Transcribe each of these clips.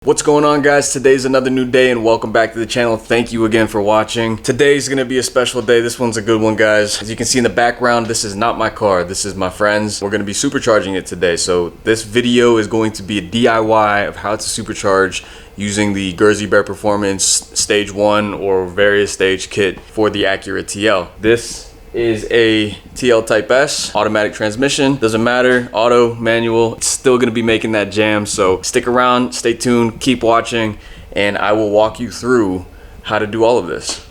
What's going on, guys? Today's another new day and welcome back to the channel. Thank you again for watching. Today's gonna be a special day. This one's a good one, guys. As you can see in the background, this is not my car, this is my friend's. We're gonna be supercharging it today. So this video is going to be a DIY of how to supercharge using the Jersey Bear Performance Stage 1 or various stage kit for the Acura TL. This is a TL Type S, automatic transmission, doesn't matter, auto, manual, it's still gonna be making that jam. So stick around, stay tuned, keep watching, and I will walk you through how to do all of this.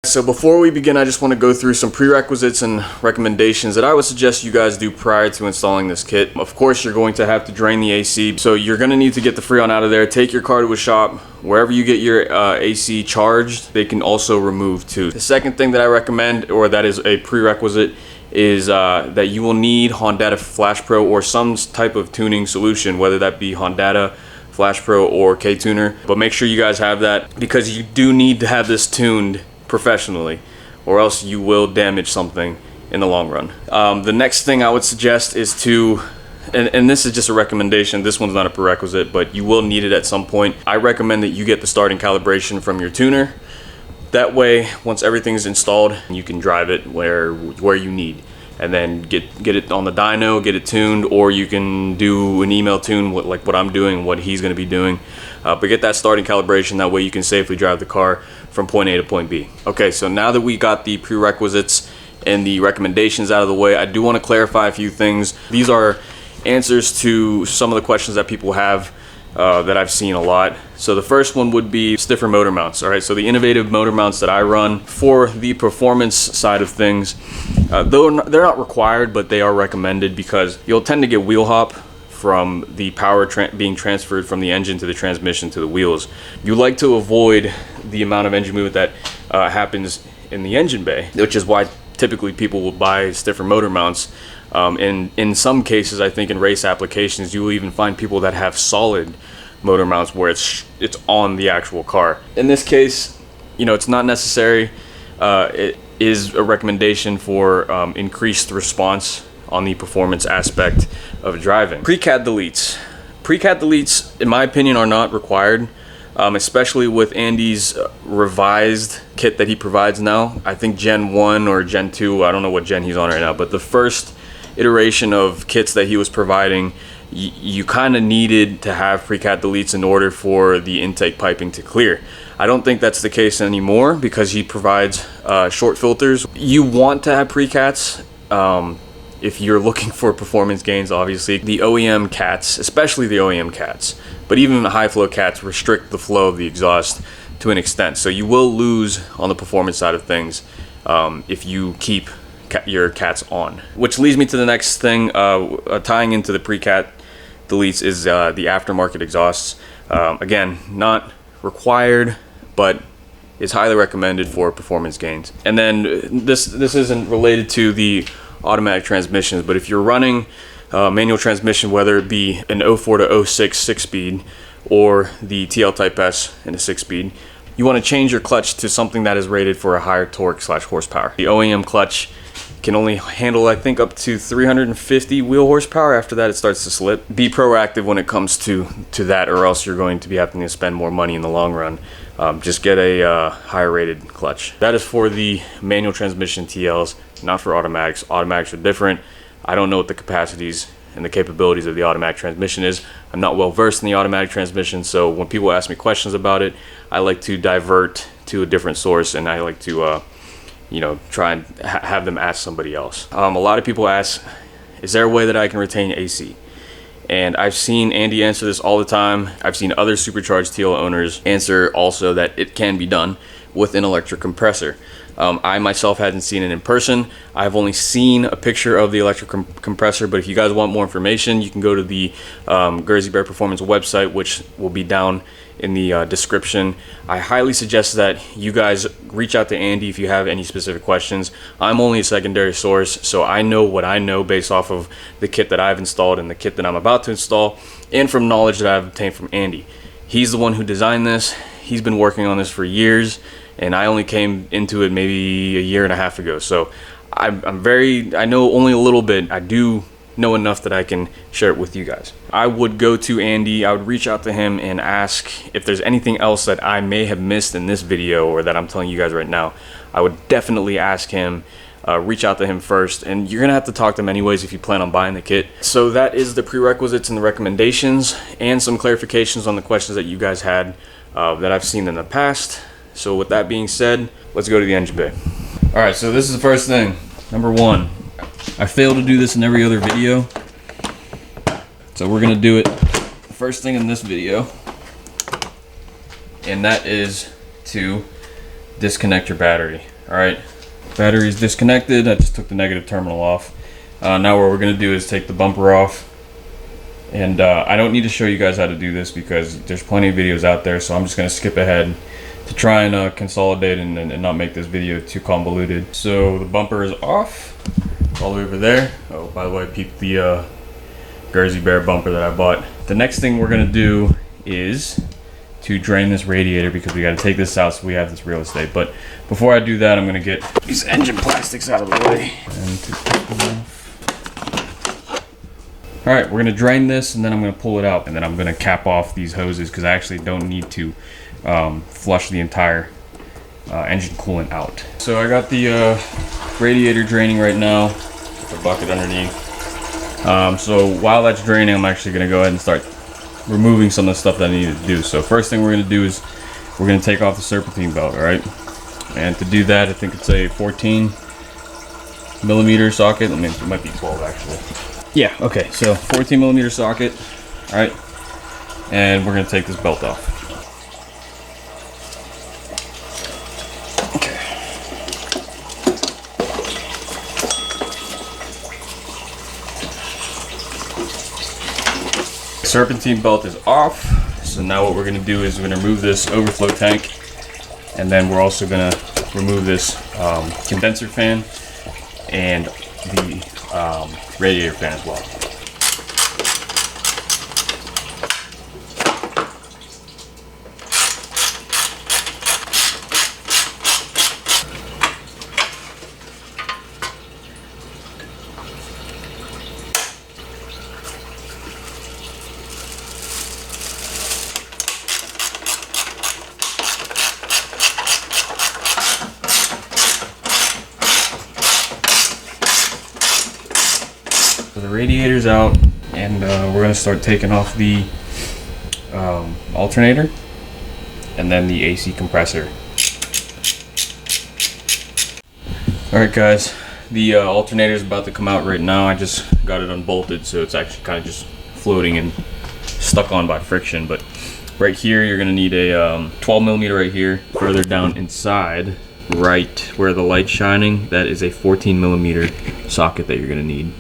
So before we begin, I just want to go through some prerequisites and recommendations that I would suggest you guys do prior to installing this kit. Of course, you're going to have to drain the AC, so you're going to need to get the Freon out of there. Take your car to a shop. Wherever you get your AC charged, they can also remove too. The second thing that I recommend, or that is a prerequisite, is that you will need Honda FLASHPRO or some type of tuning solution, whether that be Honda FLASHPRO or K-Tuner. But make sure you guys have that, because you do need to have this tuned professionally, or else you will damage something in the long run. The next thing I would suggest is to, and this is just a recommendation, this one's not a prerequisite, but you will need it at some point. I recommend that you get the starting calibration from your tuner. That way, once everything's installed, you can drive it where you need, and then get it on the dyno, get it tuned, or you can do an email tune like what I'm doing, what he's going to be doing. But get that starting calibration, that way you can safely drive the car from point A to point B. Okay, so now that we got the prerequisites and the recommendations out of the way, I do want to clarify a few things. These are answers to some of the questions that people have that I've seen a lot. So the first one would be stiffer motor mounts. All right, so the innovative motor mounts that I run for the performance side of things, though they're not required, but they are recommended, because you'll tend to get wheel hop from the power being transferred from the engine to the transmission to the wheels. You like to avoid the amount of engine movement that happens in the engine bay, which is why typically people will buy stiffer motor mounts. In some cases, I think in race applications, you will even find people that have solid motor mounts where it's on the actual car. In this case, you know, it's not necessary. It is a recommendation for increased response on the performance aspect of driving. Pre-cat deletes. Pre-cat deletes, in my opinion, are not required, especially with Andy's revised kit that he provides now. I think Gen 1 or Gen 2, I don't know what gen he's on right now, but the first iteration of kits that he was providing, you kind of needed to have pre-cat deletes in order for the intake piping to clear. I don't think that's the case anymore, because he provides short filters. You want to have pre-cats if you're looking for performance gains. Obviously, the OEM cats, especially the OEM cats, but even the high flow cats, restrict the flow of the exhaust to an extent. So you will lose on the performance side of things if you keep your cats on. Which leads me to the next thing, tying into the pre-cat deletes, is the aftermarket exhausts. Again, not required, but is highly recommended for performance gains. And then this isn't related to the automatic transmissions, but if you're running manual transmission, whether it be an 04 to 06 6-speed or the TL Type S in a 6-speed, you want to change your clutch to something that is rated for a higher torque / horsepower. The OEM clutch can only handle, I think, up to 350 wheel horsepower. After that, it starts to slip. Be proactive when it comes to that, or else you're going to be having to spend more money in the long run. Just get a higher rated clutch. That is for the manual transmission TLs, not for automatics. Automatics are different. I don't know what the capacities and the capabilities of the automatic transmission is. I'm not well versed in the automatic transmission, so when people ask me questions about it, I like to divert to a different source, and I like to you know, try and have them ask somebody else. A lot of people ask, is there a way that I can retain AC? And I've seen Andy answer this all the time. I've seen other supercharged TL owners answer also that it can be done with an electric compressor. I myself hadn't seen it in person. I've only seen a picture of the electric compressor, but if you guys want more information, you can go to the Jersey Bear Performance website, which will be down in the description. I highly suggest that you guys reach out to Andy if you have any specific questions. I'm only a secondary source, so I know what I know based off of the kit that I've installed and the kit that I'm about to install, and from knowledge that I've obtained from Andy. He's the one who designed this. He's been working on this for years, and I only came into it maybe a year and a half ago. So I know only a little bit. I do know enough that I can share it with you guys. I would go to Andy, I would reach out to him and ask if there's anything else that I may have missed in this video or that I'm telling you guys right now. I would definitely ask him, reach out to him first, and you're gonna have to talk to him anyways if you plan on buying the kit. So that is the prerequisites and the recommendations and some clarifications on the questions that you guys had that I've seen in the past. So with that being said, let's go to the engine bay. All right, so this is the first thing. Number one, I fail to do this in every other video, so we're gonna do it first thing in this video, and that is to disconnect your battery. All right, battery is disconnected. I just took the negative terminal off. Now what we're gonna do is take the bumper off, and I don't need to show you guys how to do this because there's plenty of videos out there, so I'm just gonna skip ahead to try and consolidate and not make this video too convoluted. So the bumper is off all the way over there. Oh, by the way, peep the Jersey Bear bumper that I bought. The next thing we're gonna do is to drain this radiator because we gotta take this out so we have this real estate. But before I do that, I'm gonna get these engine plastics out of the way. All right, we're gonna drain this and then I'm gonna pull it out, and then I'm gonna cap off these hoses because I actually don't need to flush the entire engine coolant out. So I got the radiator draining right now with the bucket underneath. So while that's draining, I'm actually gonna go ahead and start removing some of the stuff that I need to do. So first thing we're gonna do is we're gonna take off the serpentine belt, all right? And to do that, I think it's a 14mm socket. I mean, it might be 12 actually. Yeah, okay, so 14mm socket, all right? And we're gonna take this belt off. Serpentine belt is off, so now what we're going to do is we're going to remove this overflow tank, and then we're also going to remove this condenser fan and the radiator fan as well. So the radiator's out, and we're going to start taking off the alternator and then the AC compressor. Alright guys, the alternator is about to come out right now. I just got it unbolted, so it's actually kind of just floating and stuck on by friction. But right here you're going to need a 12mm right here. Further down inside, right where the light's shining, that is a 14mm socket that you're going to need.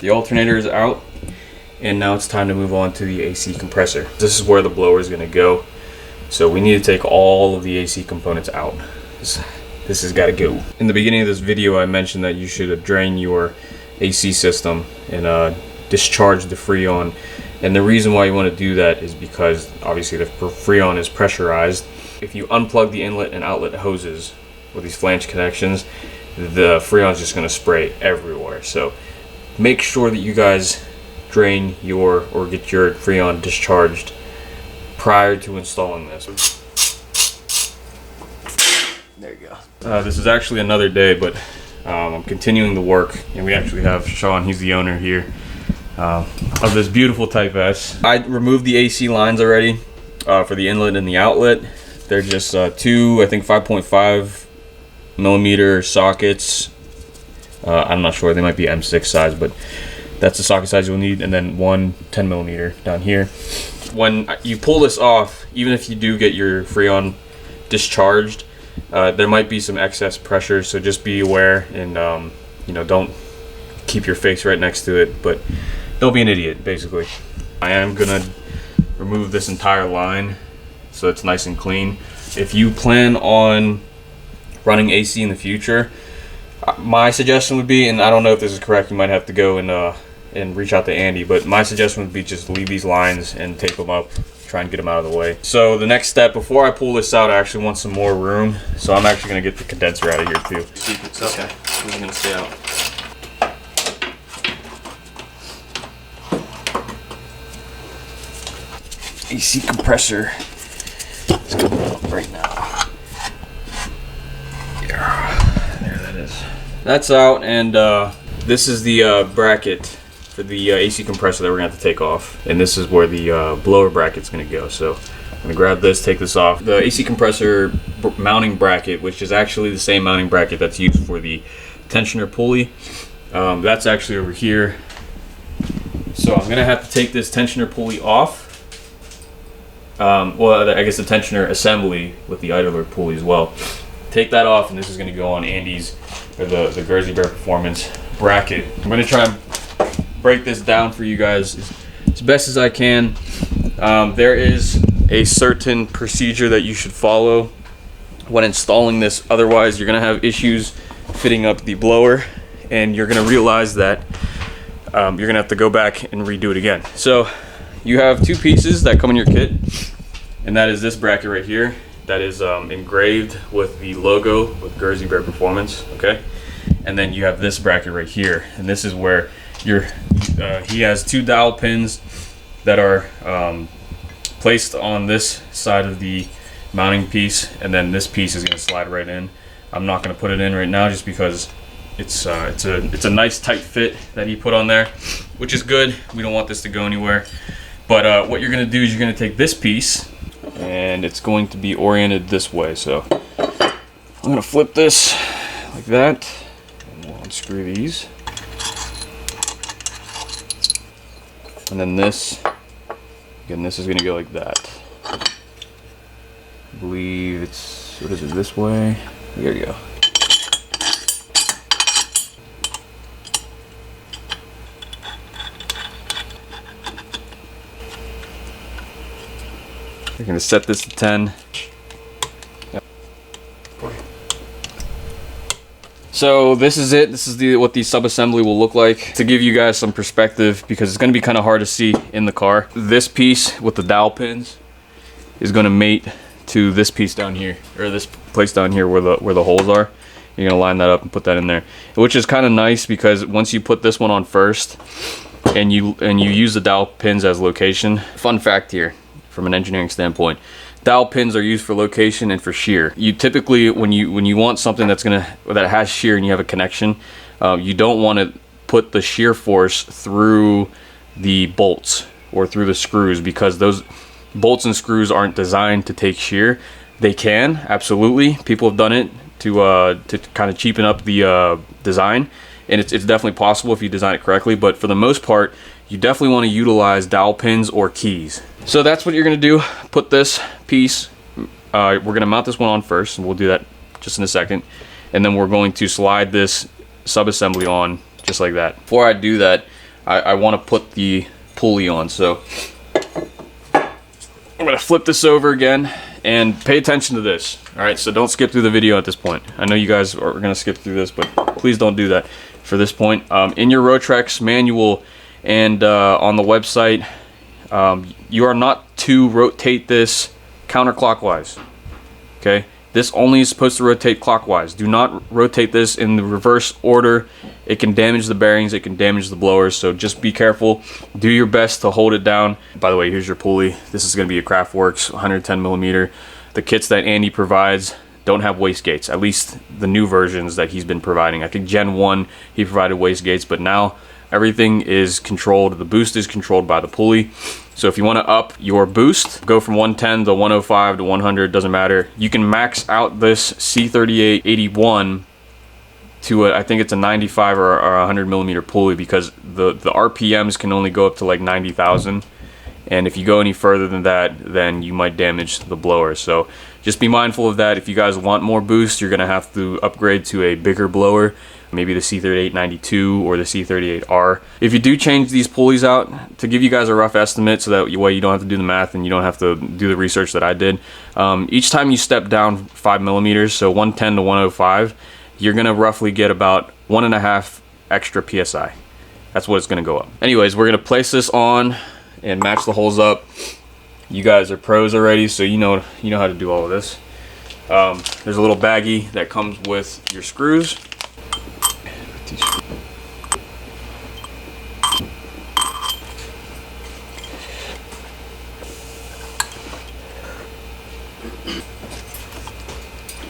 The alternator is out, and now it's time to move on to the AC compressor. This is where the blower is going to go, so we need to take all of the AC components out. This has got to go. In the beginning of this video, I mentioned that you should drain your AC system and discharge the Freon, and the reason why you want to do that is because obviously the Freon is pressurized. If you unplug the inlet and outlet hoses with these flange connections, the Freon is just going to spray everywhere. So make sure that you guys drain your or get your Freon discharged prior to installing this. There you go. This is actually another day, but I'm continuing the work, and we actually have Sean, he's the owner here, of this beautiful Type S. I removed the AC lines already for the inlet and the outlet. They're just two, I think 5.5mm sockets. I'm not sure, they might be M6 size, but that's the socket size you'll need, and then one 10mm down here. when you pull this off, even if you do get your Freon discharged, there might be some excess pressure, so just be aware and you know, don't keep your face right next to it, but don't be an idiot, basically. I am gonna remove this entire line so it's nice and clean. If you plan on running AC in the future, my suggestion would be, and I don't know if this is correct, you might have to go and reach out to Andy, but my suggestion would be just leave these lines and tape them up, try and get them out of the way. So the next step, before I pull this out, I actually want some more room, so I'm actually going to get the condenser out of here too. It's okay, this is going to stay out. AC compressor is coming up right now. Yeah, there that is. That's out, and this is the bracket for the AC compressor that we're going to have to take off, and this is where the blower bracket's going to go. So I'm going to grab this, take this off. The AC compressor mounting bracket, which is actually the same mounting bracket that's used for the tensioner pulley, that's actually over here. So I'm going to have to take this tensioner pulley off. Well, I guess the tensioner assembly with the idler pulley as well. Take that off, and this is going to go on Andy's, or the Jersey Bear Performance bracket. I'm going to try and break this down for you guys as best as I can. There is a certain procedure that you should follow when installing this, otherwise you're going to have issues fitting up the blower, and you're going to realize that you're going to have to go back and redo it again. So you have two pieces that come in your kit, and that is this bracket right here that is engraved with the logo with Jersey Bear Performance, okay? And then you have this bracket right here, and this is where he has two dowel pins that are placed on this side of the mounting piece, and then this piece is going to slide right in. I'm not going to put it in right now just because it's a nice tight fit that he put on there, which is good. We don't want this to go anywhere. But what you're going to do is you're going to take this piece, and it's going to be oriented this way. So I'm going to flip this like that, and we'll unscrew these. And then this, again, this is going to go like that. I believe it's, what is it, this way? There you go. We're going to set this to 10. Yep. So this is it. This is what the sub-assembly will look like. To give you guys some perspective, because it's going to be kind of hard to see in the car, this piece with the dowel pins is going to mate to this piece down here, or this place down here where the holes are. You're going to line that up and put that in there, which is kind of nice because once you put this one on first and you use the dowel pins as location. Fun fact here, from an engineering standpoint, dowel pins are used for location and for shear. You typically, when you want something that has shear and you have a connection, you don't want to put the shear force through the bolts or through the screws, because those bolts and screws aren't designed to take shear. They can, absolutely. People have done it to kind of cheapen up the design, and it's definitely possible if you design it correctly, but for the most part, you definitely want to utilize dowel pins or keys. So that's what you're going to do. Put this piece, we're going to mount this one on first, and we'll do that just in a second, and then we're going to slide this sub-assembly on just like that. Before I do that, I want to put the pulley on, so I'm going to flip this over again, and pay attention to this. Alright, so don't skip through the video at this point. I know you guys are going to skip through this, but please don't do that for this point. In your Rotrex manual and on the website, you are not to rotate this counterclockwise. Okay, this only is supposed to rotate clockwise. Do not rotate this in the reverse order. It can damage the bearings, it can damage the blowers, so just be careful. Do your best to hold it down. By the way, here's your pulley. This is going to be a Craftworks 110 millimeter. The kits that Andy provides don't have wastegates, at least the new versions that he's been providing. I think Gen 1 he provided wastegates, but now everything is controlled. The boost is controlled by the pulley. So if you want to up your boost, go from 110 to 105 to 100, doesn't matter. You can max out this C3881 to I think it's a 95 or 100 millimeter pulley, because the RPMs can only go up to like 90,000, and if you go any further than that, then you might damage the blower. So just be mindful of that. If you guys want more boost, you're gonna have to upgrade to a bigger blower, maybe the C3892 or the C38R. If you do change these pulleys out, to give you guys a rough estimate so that way you don't have to do the math and you don't have to do the research that I did, each time you step down 5 millimeters, so 110 to 105, you're gonna roughly get about 1.5 extra PSI. That's what it's gonna go up. Anyways, we're gonna place this on and match the holes up. You guys are pros already, so you know how to do all of this. There's a little baggie that comes with your screws.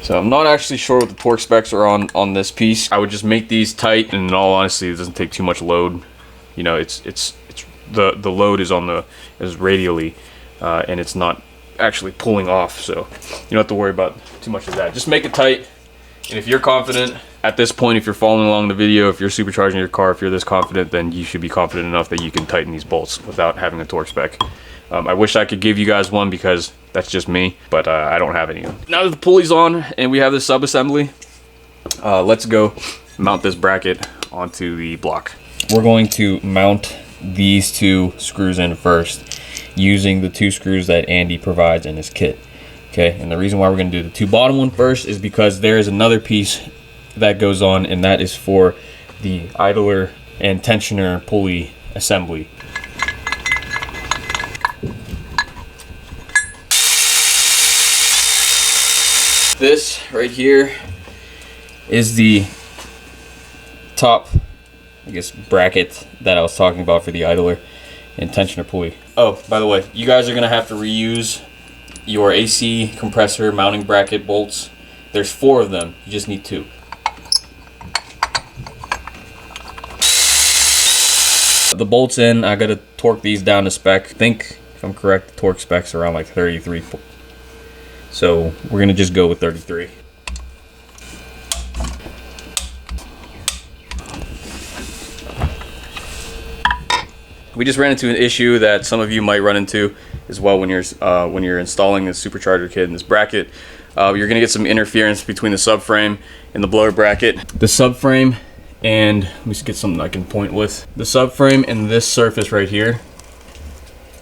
So I'm not actually sure what the torque specs are on this piece. I would just make these tight, and in all honesty, it doesn't take too much load. You know, it's the load is radially, and it's not actually pulling off, so you don't have to worry about too much of that. Just make it tight, and if you're confident at this point, if you're following along the video, if you're supercharging your car, if you're this confident, then you should be confident enough that you can tighten these bolts without having a torque spec. I wish I could give you guys one because that's just me, but I don't have any. Now that the pulley's on and we have this sub-assembly, let's go mount this bracket onto the block. We're going to mount these two screws in first using the 2 screws that Andy provides in his kit. Okay, and the reason why we're going to do the 2 bottom one first is because there is another piece that goes on, and that is for the idler and tensioner pulley assembly. This right here is the top, I guess, bracket that I was talking about for the idler and tensioner pulley. Oh, by the way, you guys are gonna have to reuse your AC compressor mounting bracket bolts. There's 4 of them, you just need 2. The bolts in, I gotta torque these down to spec. I think, if I'm correct, the torque spec's around like 33. So we're gonna just go with 33. We just ran into an issue that some of you might run into as well when you're installing this supercharger kit in this bracket. You're gonna get some interference between the subframe and the blower bracket. The subframe and, let me just get something I can point with. The subframe and this surface right here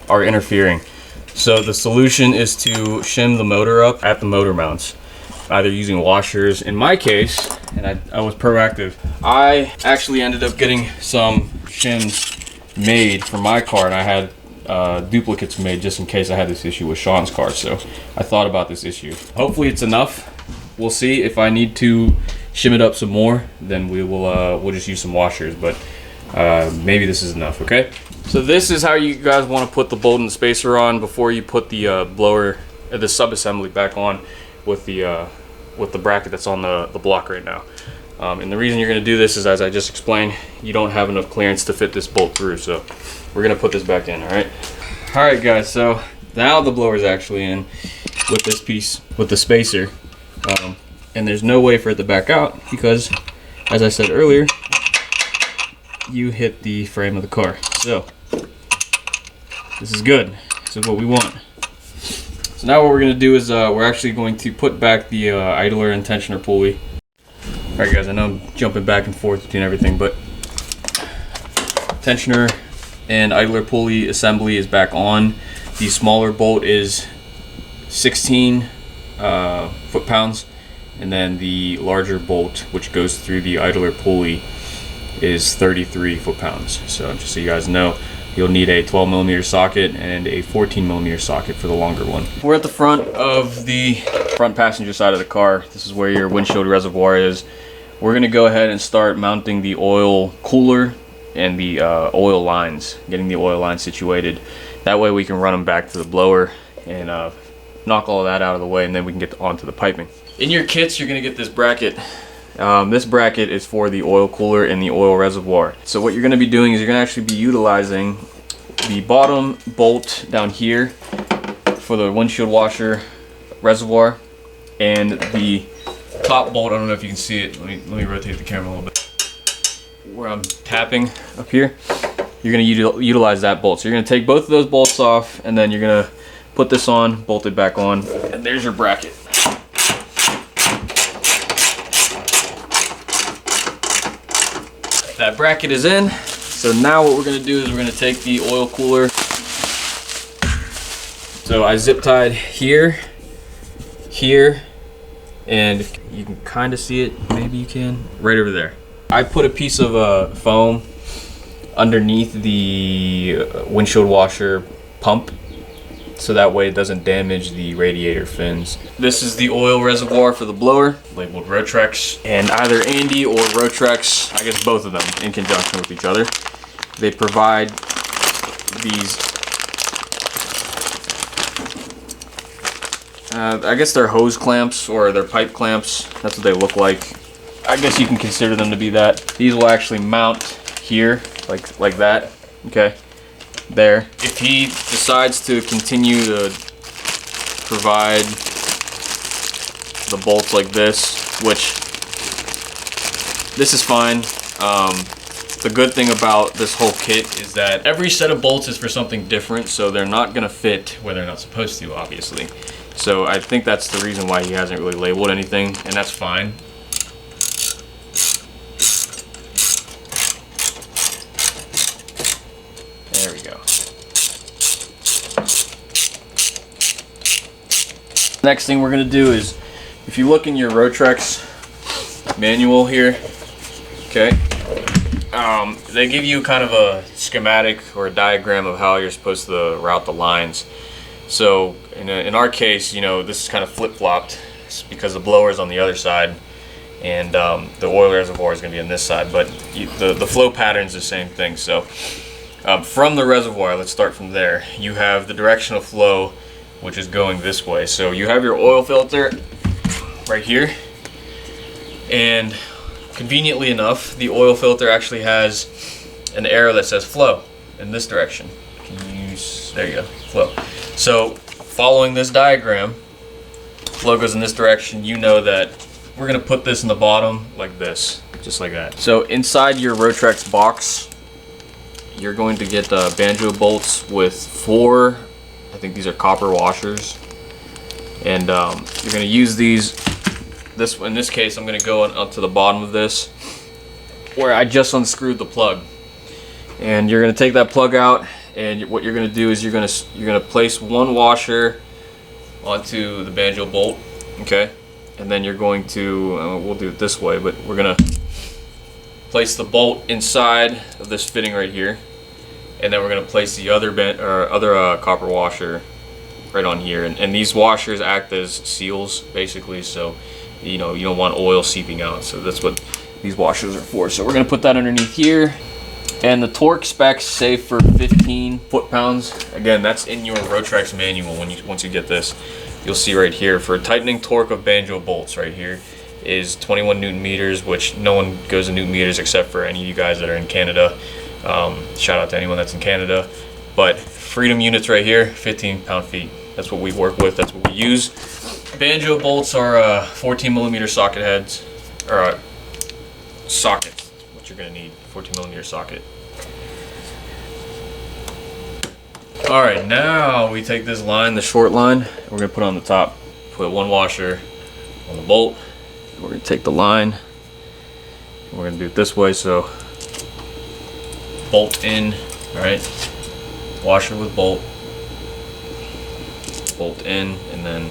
are interfering. So the solution is to shim the motor up at the motor mounts, either using washers. In my case, and I was proactive, I actually ended up getting some shims made for my car, and I had duplicates made just in case I had this issue with Sean's car. So I thought about this issue. Hopefully it's enough. We'll see. If I need to shim it up some more, then we'll just use some washers, but maybe this is enough. Okay, so this is how you guys want to put the bolt and the spacer on before you put the blower, the sub-assembly back on with the bracket that's on the block right now. And the reason you're going to do this is, as I just explained, you don't have enough clearance to fit this bolt through, so we're going to put this back in. All right guys, so now the blower is actually in with this piece with the spacer, and there's no way for it to back out because, as I said earlier, you hit the frame of the car. So this is good. This is what we want. So now what we're going to do is we're actually going to put back the idler and tensioner pulley. Alright guys, I know I'm jumping back and forth between everything, but tensioner and idler pulley assembly is back on. The smaller bolt is 16 foot-pounds, and then the larger bolt, which goes through the idler pulley, is 33 foot-pounds. So just so you guys know, you'll need a 12mm socket and a 14mm socket for the longer one. We're at the front of the front passenger side of the car. This is where your windshield reservoir is. We're going to go ahead and start mounting the oil cooler and the oil lines, getting the oil lines situated. That way we can run them back to the blower and knock all of that out of the way, and then we can get onto the piping. In your kits, you're going to get this bracket. This bracket is for the oil cooler and the oil reservoir. So what you're going to be doing is you're going to actually be utilizing the bottom bolt down here for the windshield washer reservoir, and the top bolt, I don't know if you can see it, let me rotate the camera a little bit, where I'm tapping up here. you're gonna utilize that bolt. So you're gonna take both of those bolts off, and then you're gonna put this on, bolt it back on, and there's your bracket. That bracket is in. So now what we're gonna do is we're gonna take the oil cooler. So I zip tied here, here, and you can kind of see it, maybe you can, right over there. I put a piece of foam underneath the windshield washer pump, so that way it doesn't damage the radiator fins. This is the oil reservoir for the blower, labeled Rotrex. And either Andy or Rotrex, I guess both of them in conjunction with each other, they provide these, I guess they're hose clamps or they're pipe clamps. That's what they look like. I guess you can consider them to be that. These will actually mount here, like that, okay? There. If he decides to continue to provide the bolts like this, which this is fine. The good thing about this whole kit is that every set of bolts is for something different, so they're not gonna fit where they're not supposed to, obviously. So I think that's the reason why he hasn't really labeled anything, and that's fine. There we go. Next thing we're gonna do is, if you look in your Rotrex manual here, okay, they give you kind of a schematic or a diagram of how you're supposed to route the lines. So in our case, you know, this is kind of flip-flopped because the blower is on the other side and the oil reservoir is going to be on this side, but the flow pattern is the same thing. So from the reservoir, let's start from there, you have the direction of flow, which is going this way. So you have your oil filter right here, and conveniently enough, the oil filter actually has an arrow that says flow in this direction. There you go, flow. So following this diagram, flow goes in this direction. You know that we're gonna put this in the bottom like this, just like that. So inside your Rotrex box, you're going to get banjo bolts with 4, I think these are copper washers, and you're gonna use these. In this case, I'm gonna go up to the bottom of this, where I just unscrewed the plug, and you're gonna take that plug out. And what you're gonna do is you're gonna place one washer onto the banjo bolt, okay? And then you're going to, we'll do it this way, but we're gonna place the bolt inside of this fitting right here, and then we're gonna place the other copper washer right on here. And these washers act as seals, basically, so you know you don't want oil seeping out. So that's what these washers are for. So we're gonna put that underneath here. And the torque specs say for 15 foot-pounds. Again, that's in your Rotrex manual. Once you get this, you'll see right here, for tightening torque of banjo bolts right here is 21 Newton meters, which no one goes in Newton meters except for any of you guys that are in Canada. Shout out to anyone that's in Canada. But freedom units right here, 15 pound-feet. That's what we work with, that's what we use. Banjo bolts are 14 millimeter socket heads, or sockets, what you're gonna need, 14 millimeter socket. Alright, now we take this line, the short line, we're going to put it on the top. Put one washer on the bolt. We're going to take the line, and we're going to do it this way, so bolt in, alright, washer with bolt, bolt in, and then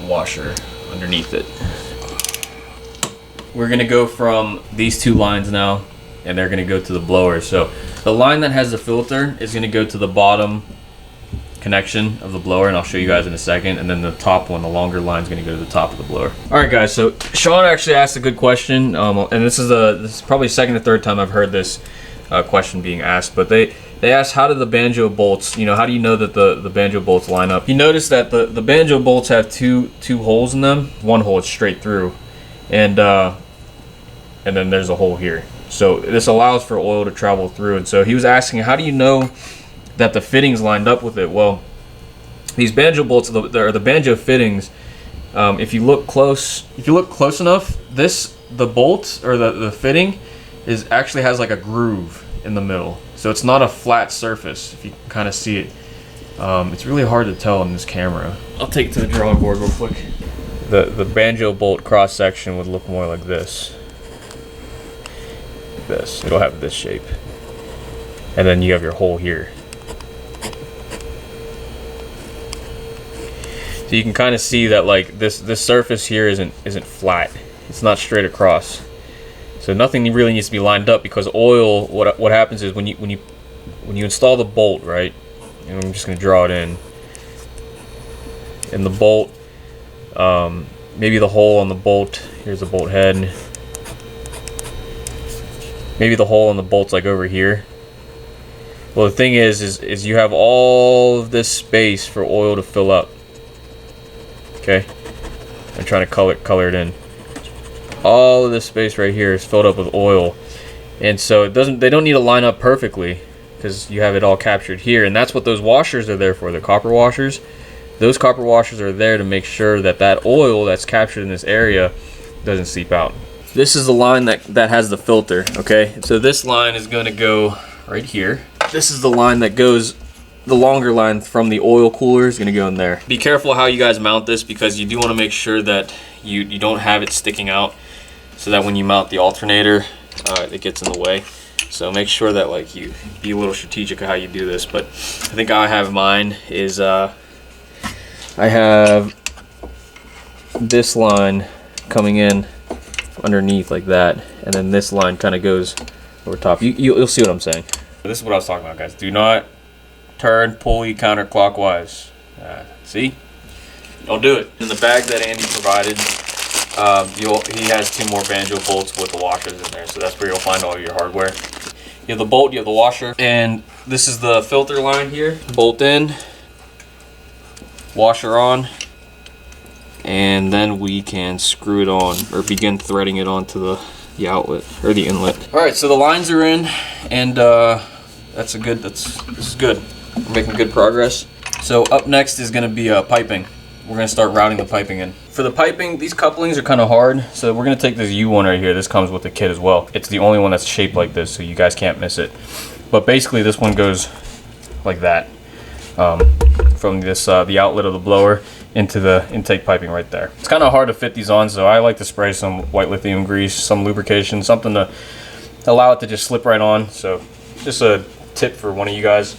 a washer underneath it. We're going to go from these two lines now, and they're going to go to the blower. So the line that has the filter is going to go to the bottom connection of the blower, and I'll show you guys in a second. And then the top one, the longer line, is going to go to the top of the blower. All right, guys. So Sean actually asked a good question, and this is probably second or third time I've heard this question being asked. But they asked, how do the banjo bolts? You know, how do you know that the banjo bolts line up? You notice that the banjo bolts have two holes in them. One hole is straight through, and then there's a hole here. So this allows for oil to travel through. And so he was asking, how do you know that the fittings lined up with it? Well, these banjo bolts, the banjo fittings, if you look close enough, the bolt or the fitting actually has like a groove in the middle. So it's not a flat surface, if you can kind of see it. It's really hard to tell in this camera. I'll take it to the drawing board real quick. The banjo bolt cross section would look more like this. It'll have this shape. And then you have your hole here. So you can kind of see that like this surface here isn't flat. It's not straight across. So nothing really needs to be lined up, because oil, what happens is when you install the bolt, right? And I'm just going to draw it in. And the bolt, maybe the hole on the bolt, here's the bolt head. Maybe the hole on the bolt's like over here. Well, the thing is you have all of this space for oil to fill up. Okay, I'm trying to color it in. All of this space right here is filled up with oil, and so they don't need to line up perfectly, because you have it all captured here, and that's what those washers are there for. The copper washers. Those copper washers are there to make sure that that oil that's captured in this area doesn't seep out. This is the line that has the filter. Okay, so this line is going to go right here. This is the line that goes, the longer line from the oil cooler is going to go in there. Be careful how you guys mount this, because you do want to make sure that you don't have it sticking out, so that when you mount the alternator, it gets in the way. So make sure that like you be a little strategic of how you do this. But I think how I have mine is I have this line coming in underneath like that, and then this line kind of goes over top. You'll see what I'm saying. This is what I was talking about, guys. Do not turn pulley counterclockwise. See? Don't do it. In the bag that Andy provided, he has 2 more banjo bolts with the washers in there, so that's where you'll find all your hardware. You have the bolt, you have the washer, and this is the filter line here. Bolt in, washer on, and then we can screw it on, or begin threading it onto the outlet, or the inlet. Alright, so the lines are in, and this is good. We're making good progress. So up next is going to be piping. We're going to start routing the piping in. For the piping, these couplings are kind of hard, so we're going to take this U1 right here. This comes with the kit as well. It's the only one that's shaped like this, so you guys can't miss it. But basically this one goes like that, from this the outlet of the blower into the intake piping right there. It's kind of hard to fit these on, so I like to spray some white lithium grease, some lubrication, something to allow it to just slip right on. So just a tip for one of you guys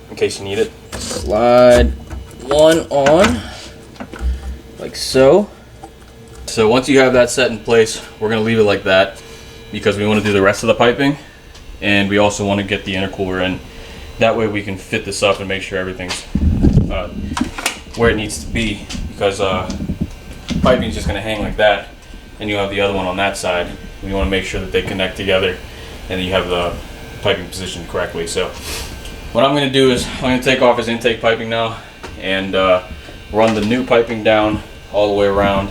in case you need it. Slide one on like so. So once you have that set in place, we're going to leave it like that, because we want to do the rest of the piping, and we also want to get the intercooler in. That way we can fit this up and make sure everything's where it needs to be, because piping is just going to hang like that, and you have the other one on that side. We want to make sure that they connect together and you have the piping positioned correctly. So what I'm going to do is I'm going to take off his intake piping now and run the new piping down all the way around,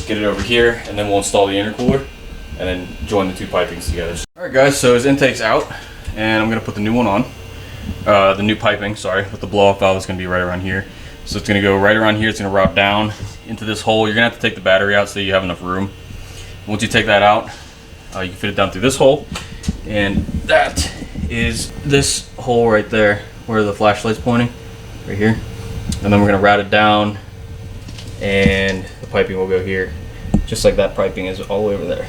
get it over here, and then we'll install the intercooler and then join the 2 pipings together. Alright guys, so his intake's out, and I'm going to put the new one on. The new piping, sorry, with the blow-off valve is going to be right around here. So it's going to go right around here. It's going to route down into this hole. You're going to have to take the battery out so you have enough room. Once you take that out, you can fit it down through this hole, and that is this hole right there where the flashlight's pointing, right here. And then we're going to route it down, and the piping will go here, just like that piping is all the way over there.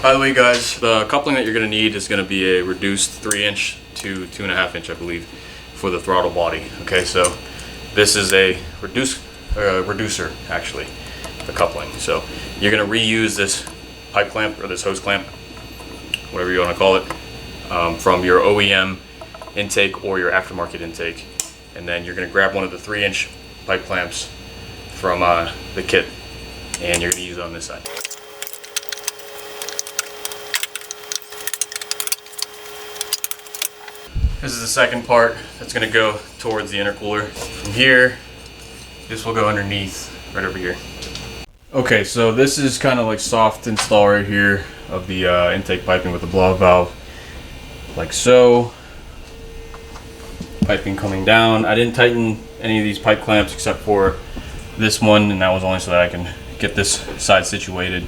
By the way guys, the coupling that you're going to need is going to be a reduced 3-inch to 2.5-inch, I believe, for the throttle body. Okay, so this is a reducer, actually, the coupling. So you're going to reuse this pipe clamp, or this hose clamp, whatever you want to call it, from your OEM intake or your aftermarket intake. And then you're going to grab one of the 3-inch pipe clamps from the kit, and you're going to use it on this side. This is the second part that's going to go towards the intercooler. From here, this will go underneath, right over here. Okay, so this is kind of like soft install right here of the intake piping with the blow-off valve, like so. Piping coming down. I didn't tighten any of these pipe clamps except for this one, and that was only so that I can get this side situated.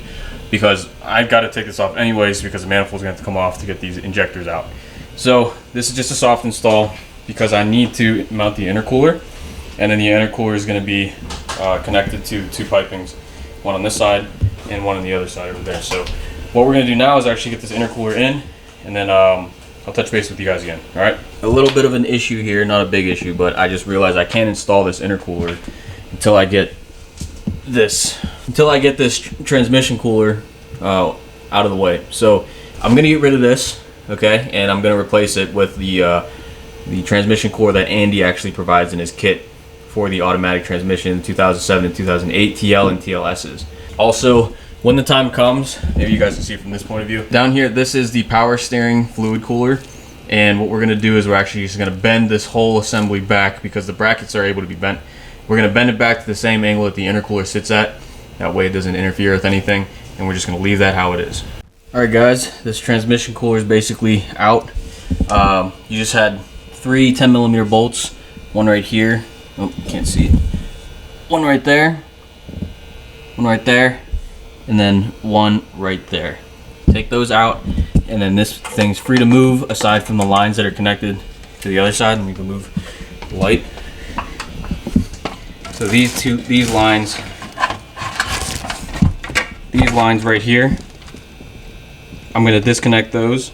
because I've got to take this off anyways because the manifold's going to have to come off to get these injectors out. So this is just a soft install because I need to mount the intercooler, and then the intercooler is going to be connected to two pipings, one on this side and one on the other side over there. So what we're going to do now is actually get this intercooler in, and then I'll touch base with you guys again. All right. A little bit of an issue here, not a big issue, but I just realized I can't install this intercooler until I get this transmission cooler out of the way. So I'm gonna get rid of this, okay, and I'm gonna replace it with the transmission cooler that Andy actually provides in his kit for the automatic transmission 2007 and 2008 TL and TLSs. Also, when the time comes, maybe you guys can see it from this point of view. Down here, this is the power steering fluid cooler, and what we're gonna do is we're actually just gonna bend this whole assembly back because the brackets are able to be bent. We're gonna bend it back to the same angle that the intercooler sits at. That way it doesn't interfere with anything, and we're just gonna leave that how it is. All right, guys, this transmission cooler is basically out. You just had 3 10mm bolts, one right here. Oh, you can't see it. One right there, and then one right there. Take those out, and then this thing's free to move aside from the lines that are connected to the other side, and we can move the light. So these lines right here, I'm going to disconnect those,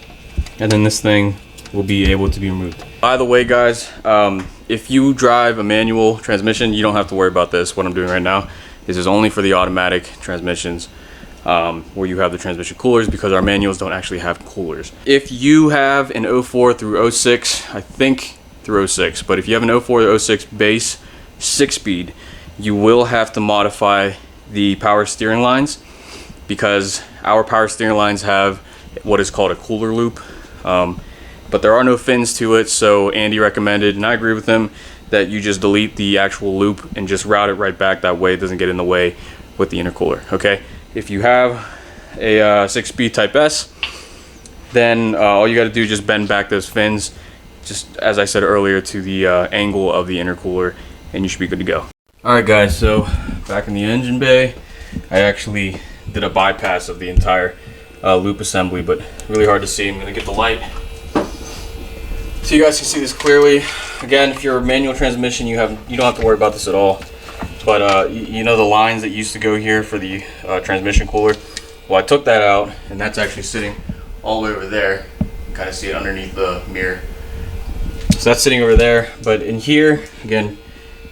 and then this thing will be able to be removed. By the way, guys, if you drive a manual transmission, you don't have to worry about this. What I'm doing right now is only for the automatic transmissions, where you have the transmission coolers, because our manuals don't actually have coolers. If you have an 04 through 06, I think through 06, but if you have an 04 to 06 base 6-speed, you will have to modify the power steering lines, because our power steering lines have what is called a cooler loop, but there are no fins to it. So Andy recommended, and I agree with him, that you just delete the actual loop and just route it right back. That way it doesn't get in the way with the intercooler. Okay, if you have a 6-speed Type S, then all you got to do is just bend back those fins, just as I said earlier, to the angle of the intercooler, and you should be good to go. Alright, guys, so back in the engine bay, I actually did a bypass of the entire loop assembly, but really hard to see. I'm going to get the light so you guys can see this clearly. Again, if you're a manual transmission, you don't have to worry about this at all. But you know the lines that used to go here for the transmission cooler? Well, I took that out, and that's actually sitting all the way over there. You can kind of see it underneath the mirror. So that's sitting over there, but in here, again,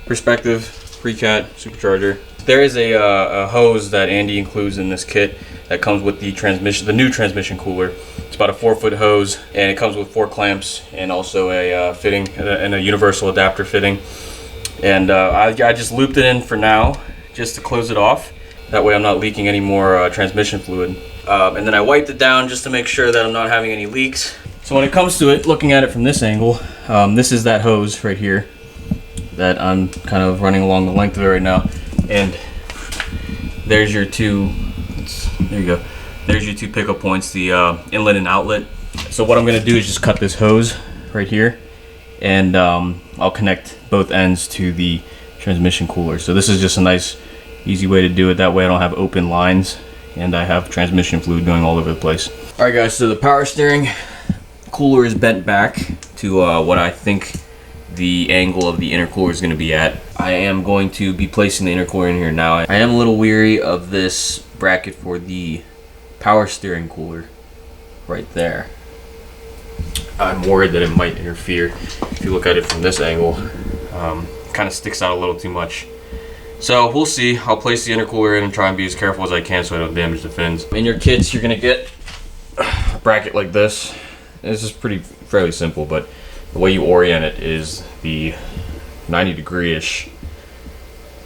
perspective, Precat, supercharger. There is a hose that Andy includes in this kit that comes with the transmission, the new transmission cooler. It's about a 4-foot hose, and it comes with 4 clamps and also a fitting and a universal adapter fitting. And I just looped it in for now, just to close it off. That way I'm not leaking any more transmission fluid. And then I wiped it down just to make sure that I'm not having any leaks. So when it comes to it, looking at it from this angle, this is that hose right here that I'm kind of running along the length of it right now. And there's your two, there you go. There's your 2 pickup points, the inlet and outlet. So what I'm gonna do is just cut this hose right here, and I'll connect both ends to the transmission cooler. So this is just a nice, easy way to do it. That way I don't have open lines, and I have transmission fluid going all over the place. All right, guys, so the power steering cooler is bent back to what I think the angle of the intercooler is going to be at. I am going to be placing the intercooler in here now. I am a little weary of this bracket for the power steering cooler right there. I'm worried that it might interfere. If you look at it from this angle, it kind of sticks out a little too much. So we'll see. I'll place the intercooler in and try and be as careful as I can so I don't damage the fins. In your kits, you're gonna get a bracket like this. This is fairly simple, but the way you orient it is the 90-degree-ish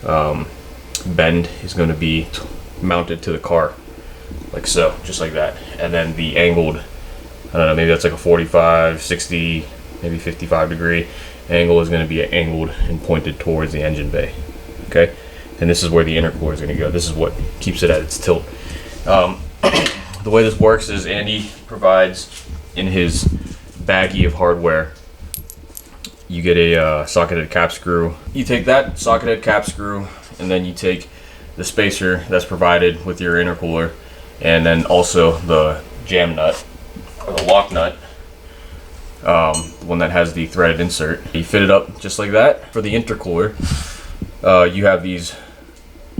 bend is going to be mounted to the car, like so, just like that. And then the angled, I don't know, maybe that's like a 45, 60, maybe 55-degree angle is going to be angled and pointed towards the engine bay. Okay, and this is where the intercooler is going to go. This is what keeps it at its tilt. The way this works is Andy provides in his baggie of hardware, you get a socketed cap screw. You take that socketed cap screw, and then you take the spacer that's provided with your intercooler, and then also the jam nut, or the lock nut, the one that has the threaded insert. You fit it up just like that. For the intercooler, you have these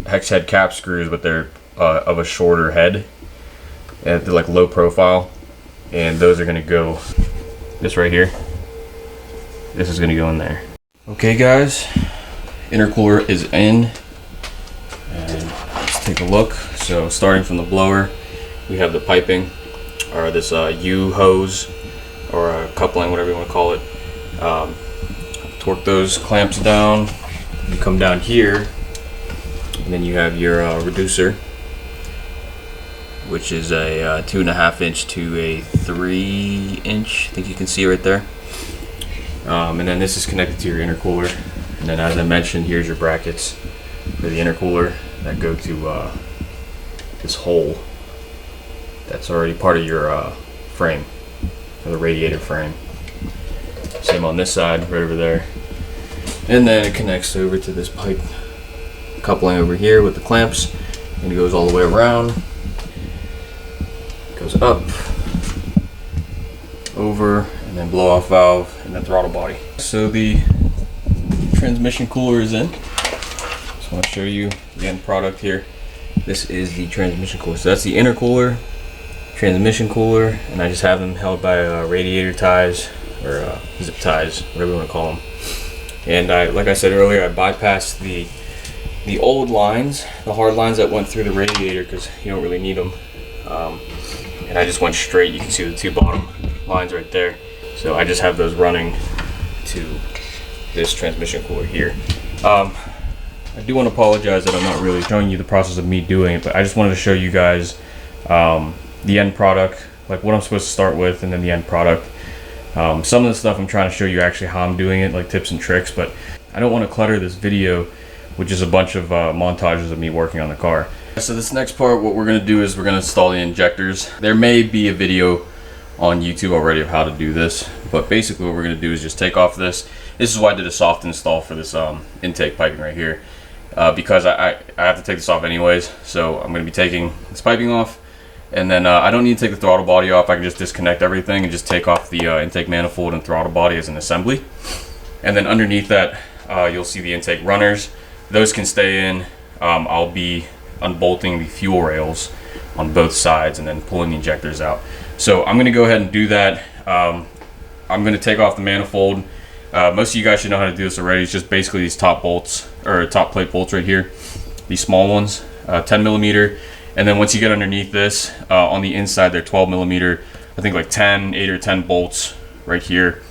hex head cap screws, but they're of a shorter head, and they're like low profile, and those are going to go, this right here, this is going to go in there. Okay guys, intercooler is in, and let's take a look. So starting from the blower, we have the piping, or this U hose, or a coupling, whatever you want to call it. Torque those clamps down. You come down here, and then you have your reducer, which is a 2.5 inch to a 3 inch. I think you can see right there. And then this is connected to your intercooler. And then, as I mentioned, here's your brackets for the intercooler that go to this hole that's already part of your frame, or the radiator frame. Same on this side, right over there. And then it connects over to this pipe coupling over here with the clamps, and it goes all the way around. Goes up, over, and then blow off valve, and then throttle body. So the transmission cooler is in. Just want to show you the end product here. This is the transmission cooler. So that's the intercooler, transmission cooler, and I just have them held by radiator ties, or zip ties, whatever you want to call them. And like I said earlier, I bypassed the old lines, the hard lines that went through the radiator, because you don't really need them. And I just went straight. You can see the two bottom lines right there. So I just have those running to this transmission cooler here. I do want to apologize that I'm not really showing you the process of me doing it, but I just wanted to show you guys the end product, like what I'm supposed to start with, and then the end product. Some of the stuff I'm trying to show you actually how I'm doing it, like tips and tricks, but I don't want to clutter this video with just a bunch of montages of me working on the car. So this next part, what we're going to do is we're going to install the injectors. There may be a video on YouTube already of how to do this, but basically what we're going to do is just take off this. This is why I did a soft install for this intake piping right here, because I have to take this off anyways. So I'm going to be taking this piping off, and then I don't need to take the throttle body off. I can just disconnect everything and just take off the intake manifold and throttle body as an assembly. And then underneath that, you'll see the intake runners. Those can stay in. I'll be unbolting the fuel rails on both sides and then pulling the injectors out. So I'm going to go ahead and do that. I'm going to take off the manifold. Most of you guys should know how to do this already. It's just basically these top bolts, or top plate bolts right here, these small ones, 10 millimeter. And then once you get underneath this, on the inside they're 12 millimeter, I think like 8 or 10 bolts right here.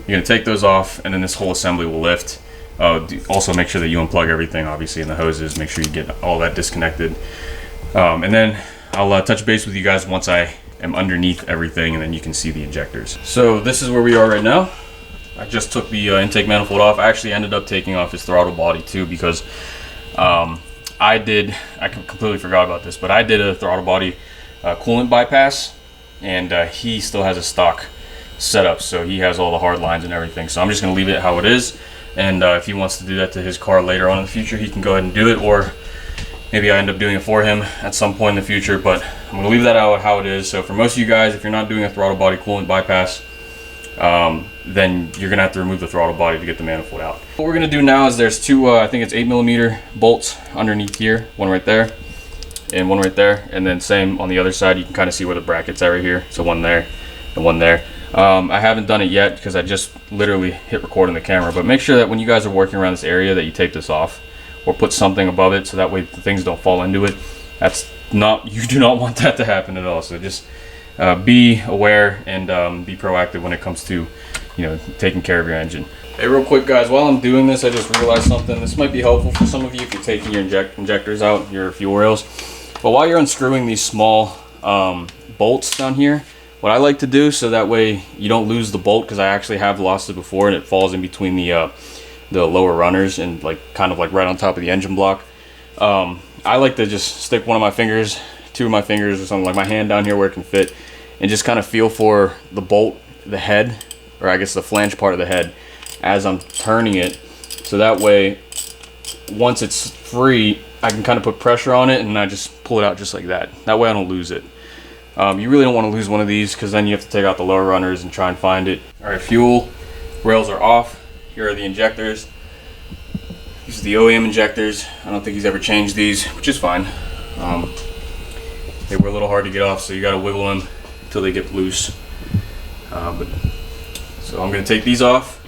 You're going to take those off, and then this whole assembly will lift. Also make sure that you unplug everything, obviously, in the hoses. Make sure you get all that disconnected. And then I'll touch base with you guys once I am underneath everything, and then you can see the injectors. So this is where we are right now. I just took the intake manifold off. I actually ended up taking off his throttle body too, because I completely forgot about this, but I did a throttle body coolant bypass, and he still has a stock setup, so he has all the hard lines and everything. So I'm just going to leave it how it is. And if he wants to do that to his car later on in the future, he can go ahead and do it, or maybe I end up doing it for him at some point in the future. But I'm going to leave that out how it is. So for most of you guys, if you're not doing a throttle body coolant bypass, then you're going to have to remove the throttle body to get the manifold out. What we're going to do now is there's two, I think it's 8 millimeter bolts underneath here, one right there and one right there, and then same on the other side. You can kind of see where the brackets are right here. So one there and one there. I haven't done it yet because I just literally hit record on the camera, but make sure that when you guys are working around this area that you take this off or put something above it, so that way things don't fall into it. You do not want that to happen at all. So just be aware and be proactive when it comes to, taking care of your engine. Hey, real quick guys, while I'm doing this, I just realized something. This might be helpful for some of you if you're taking your injectors out, your fuel rails. But while you're unscrewing these small bolts down here, what I like to do, so that way you don't lose the bolt, because I actually have lost it before and it falls in between the lower runners and kind of right on top of the engine block. I like to just stick one of my fingers, two of my fingers or something, like my hand down here where it can fit, and just kind of feel for the bolt, the head, or I guess the flange part of the head, as I'm turning it, so that way once it's free, I can kind of put pressure on it and I just pull it out just like that. That way I don't lose it. You really don't want to lose one of these because then you have to take out the lower runners and try and find it. All right, fuel rails are off. Here are the injectors. These are the OEM injectors. I don't think he's ever changed these, which is fine. They were a little hard to get off, so you got to wiggle them until they get loose. So I'm going to take these off.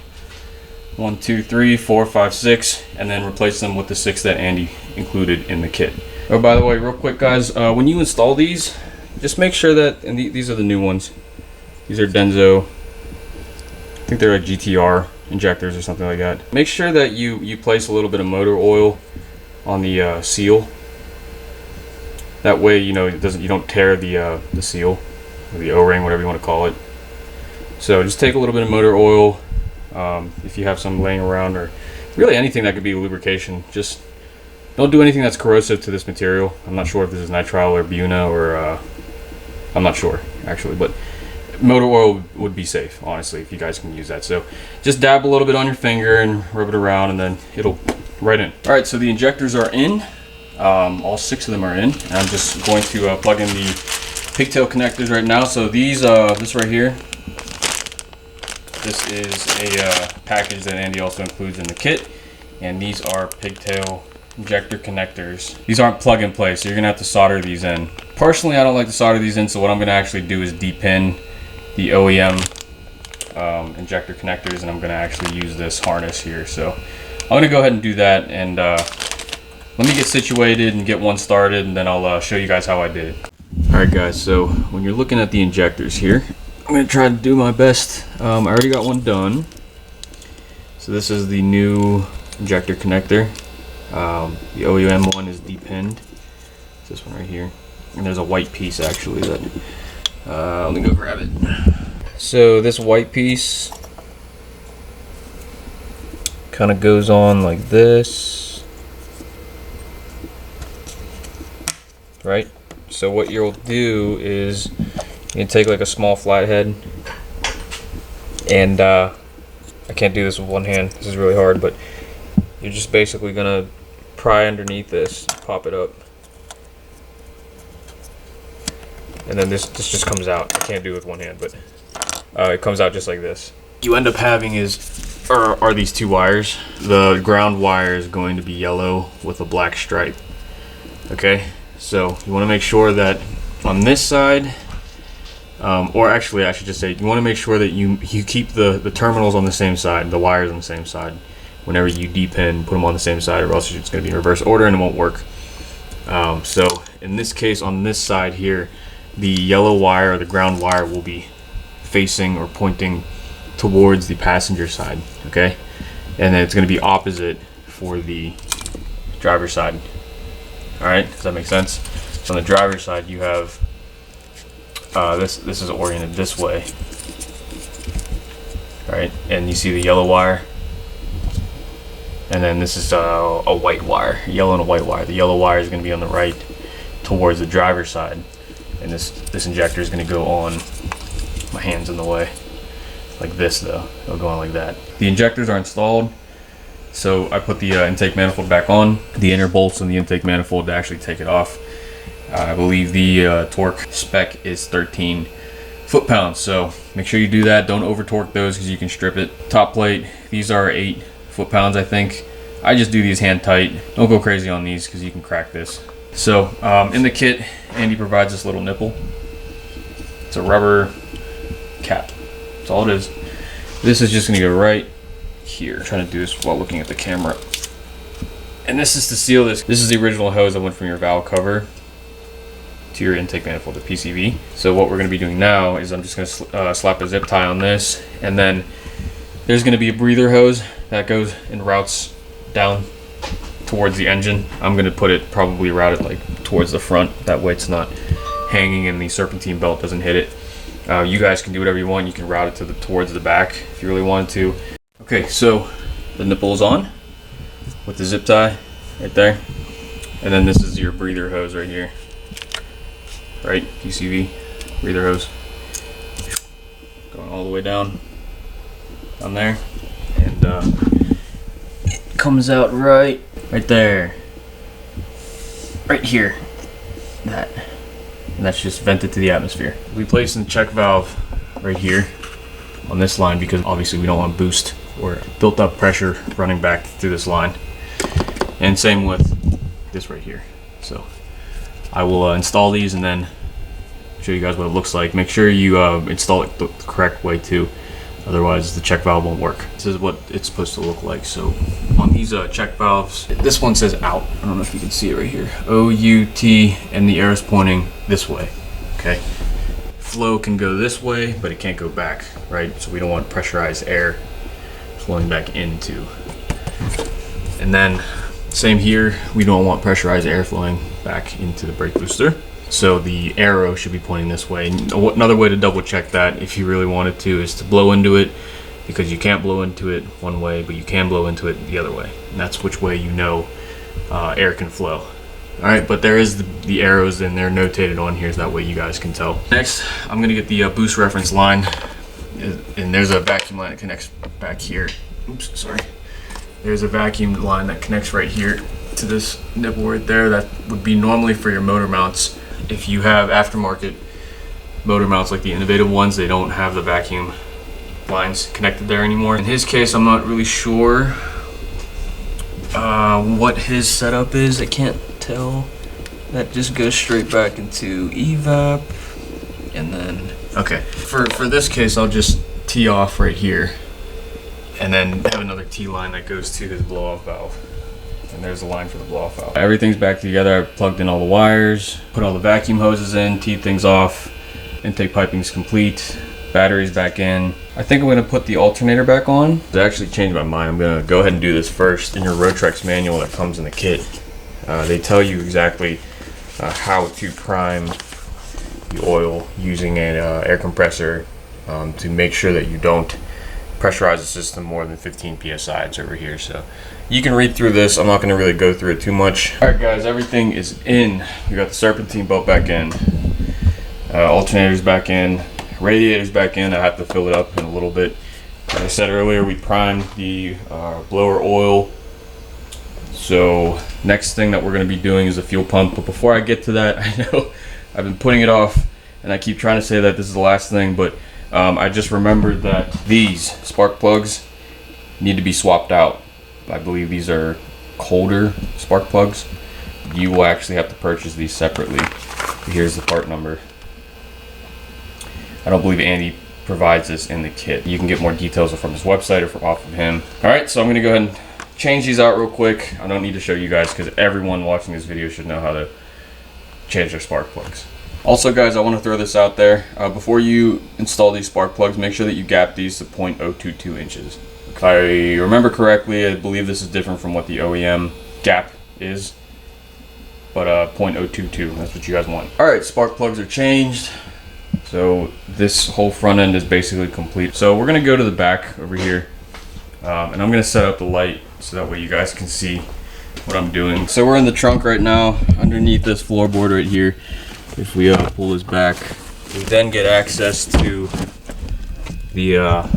1, 2, 3, 4, 5, 6, and then replace them with the 6 that Andy included in the kit. Oh, by the way, real quick, guys, when you install these, just make sure that, and these are the new ones. These are Denso. I think they're like GTR injectors or something like that. Make sure that you place a little bit of motor oil on the seal. That way, you know, you don't tear the seal or the O-ring, whatever you want to call it. So just take a little bit of motor oil. If you have some laying around, or really anything that could be lubrication, just don't do anything that's corrosive to this material. I'm not sure if this is nitrile or Buna or I'm not sure actually, but motor oil would be safe, honestly, if you guys can use that. So just dab a little bit on your finger and rub it around, and then it'll right in. All right, so the injectors are in. All 6 of them are in, and I'm just going to plug in the pigtail connectors right now. So these, this right here, this is a package that Andy also includes in the kit, and these are pigtail injector connectors. These aren't plug and play, so you're gonna have to solder these in. Personally, I don't like to solder these in, so what I'm gonna actually do is depin the OEM injector connectors, and I'm gonna actually use this harness here. So I'm gonna go ahead and do that, and let me get situated and get one started, and then I'll show you guys how I did it. All right, guys, so when you're looking at the injectors here, I'm gonna try to do my best. I already got one done. So this is the new injector connector. The OEM one is depinned. It's this one right here. And there's a white piece actually that, let me go grab it. So this white piece kind of goes on like this. Right? So what you'll do is you can take like a small flathead, and I can't do this with one hand, this is really hard, but you're just basically gonna pry underneath this, pop it up, and then this just comes out. I can't do it with one hand, but it comes out just like this. You end up having are these 2 wires. The ground wire is going to be yellow with a black stripe. Okay, so you want to make sure that on this side, or actually I should just say, you want to make sure that you keep the terminals on the same side, the wires on the same side. Whenever you depin, put them on the same side, or else it's going to be in reverse order and it won't work. So in this case, on this side here, the yellow wire or the ground wire will be facing or pointing towards the passenger side, okay? And then it's going to be opposite for the driver's side. All right, does that make sense? So on the driver's side, you have this is oriented this way, right? And you see the yellow wire, and then this is a white wire, yellow and a white wire. The yellow wire is going to be on the right towards the driver's side, and this injector is going to go on. My hand's in the way, like this though. It'll go on like that. The injectors are installed, so I put the intake manifold back on. The inner bolts in the intake manifold to actually take it off. I believe the torque spec is 13 foot-pounds, so make sure you do that. Don't over torque those because you can strip it. Top plate, these are 8 foot-pounds, I think. I just do these hand tight. Don't go crazy on these because you can crack this. So in the kit, Andy provides this little nipple. It's a rubber cap. That's all it is. This is just going to go right here. I'm trying to do this while looking at the camera. And this is to seal this. This is the original hose that went from your valve cover to your intake manifold, the PCV. So what we're going to be doing now is I'm just going to slap a zip tie on this, and then there's going to be a breather hose that goes and routes down towards the engine. I'm going to put it, probably route it like towards the front. That way it's not hanging and the serpentine belt doesn't hit it. You guys can do whatever you want. You can route it towards the back if you really wanted to. Okay, so the nipple is on with the zip tie right there, and then this is your breather hose right here. Right, PCV breather hose going all the way down there, and it comes out right right there, right here, that, and that's just vented to the atmosphere. We place the check valve right here on this line because obviously we don't want boost or built up pressure running back through this line, and same with this right here. So I will install these and then show you guys what it looks like. Make sure you install it the correct way too, otherwise the check valve won't work. This is what it's supposed to look like. So on these check valves, this one says out. I don't know if you can see it right here, O-U-T, and the arrow's pointing this way. Okay, flow can go this way, but it can't go back, right? So we don't want pressurized air flowing back into. And then same here, we don't want pressurized air flowing back into the brake booster. So the arrow should be pointing this way. Another way to double check that, if you really wanted to, is to blow into it, because you can't blow into it one way, but you can blow into it the other way. And that's which way you know air can flow. All right, but there is the arrows, and they're notated on here, so that way you guys can tell. Next, I'm gonna get the boost reference line, and there's a vacuum line that connects back here. Oops, sorry. There's a vacuum line that connects right here to this nipple right there. That would be normally for your motor mounts. If you have aftermarket motor mounts like the innovative ones, they don't have the vacuum lines connected there anymore. In his case, I'm not really sure what his setup is. I can't tell. That just goes straight back into evap, and then okay. For this case, I'll just tee off right here, and then have another T line that goes to his blow-off valve. And there's a line for the blow-off valve. Everything's back together. I've plugged in all the wires, put all the vacuum hoses in, teed things off. Intake piping is complete. Battery's back in. I think I'm gonna put the alternator back on. I actually changed my mind. I'm gonna go ahead and do this first. In your Rotrex manual that comes in the kit, they tell you exactly how to prime the oil using an air compressor to make sure that you don't pressurize the system more than 15 psi. It's over here, so you can read through this. I'm not going to really go through it too much. All right, guys, everything is in. We got the serpentine bolt back in, alternators back in, radiators back in. I have to fill it up in a little bit. As I said earlier, we primed the blower oil. So next thing that we're going to be doing is a fuel pump. But before I get to that, I know I've been putting it off, and I keep trying to say that this is the last thing, but I just remembered that these spark plugs need to be swapped out. I believe these are colder spark plugs. You will actually have to purchase these separately. Here's the part number. I don't believe Andy provides this in the kit. You can get more details from his website or from off of him. All right, so I'm gonna go ahead and change these out real quick. I don't need to show you guys because everyone watching this video should know how to change their spark plugs. Also, guys, I want to throw this out there. Before you install these spark plugs, make sure that you gap these to 0.022 inches. If I remember correctly, I believe this is different from what the OEM gap is, but 0.022, that's what you guys want. All right, spark plugs are changed. So this whole front end is basically complete. So we're gonna go to the back over here, and I'm gonna set up the light so that way you guys can see what I'm doing. So we're in the trunk right now, underneath this floorboard right here. If we pull this back, we then get access to the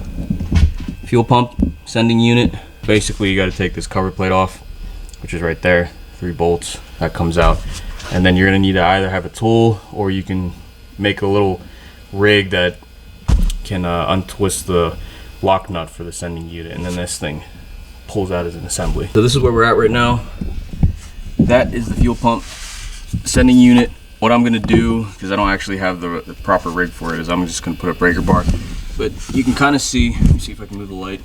fuel pump sending unit. Basically, you got to take this cover plate off, which is right there, 3 bolts, that comes out. And then you're going to need to either have a tool, or you can make a little rig that can untwist the lock nut for the sending unit, and then this thing pulls out as an assembly. So this is where we're at right now. That is the fuel pump sending unit. What I'm gonna do, because I don't actually have the proper rig for it, is I'm just gonna put a breaker bar. But you can kind of see, let me see if I can move the light.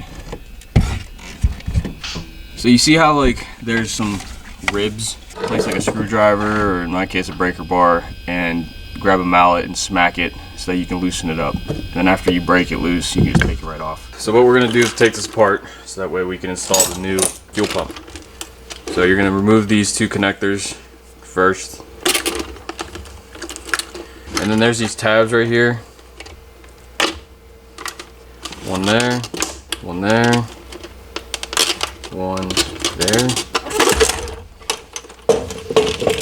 So you see how like there's some ribs? Place like a screwdriver, or in my case a breaker bar, and grab a mallet and smack it so that you can loosen it up. Then after you break it loose, you can just take it right off. So what we're gonna do is take this apart so that way we can install the new fuel pump. So you're gonna remove these 2 connectors first. And then there's these tabs right here. One there, one there, one there.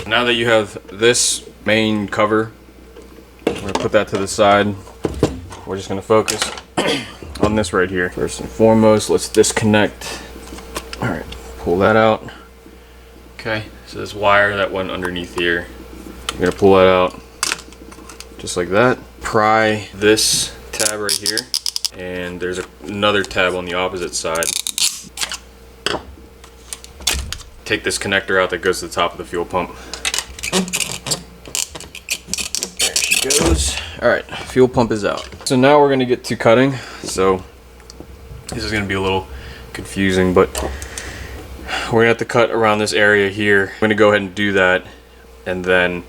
Now that you have this main cover, we're gonna put that to the side. We're just gonna focus on this right here. First and foremost, let's disconnect. All right, pull that out. Okay, so this wire that went underneath here, I'm gonna pull that out just like that. Pry this tab right here, and there's another tab on the opposite side. Take this connector out that goes to the top of the fuel pump. There she goes. Alright, fuel pump is out. So now we're gonna get to cutting. So this is gonna be a little confusing, but we're gonna have to cut around this area here. I'm gonna go ahead and do that and then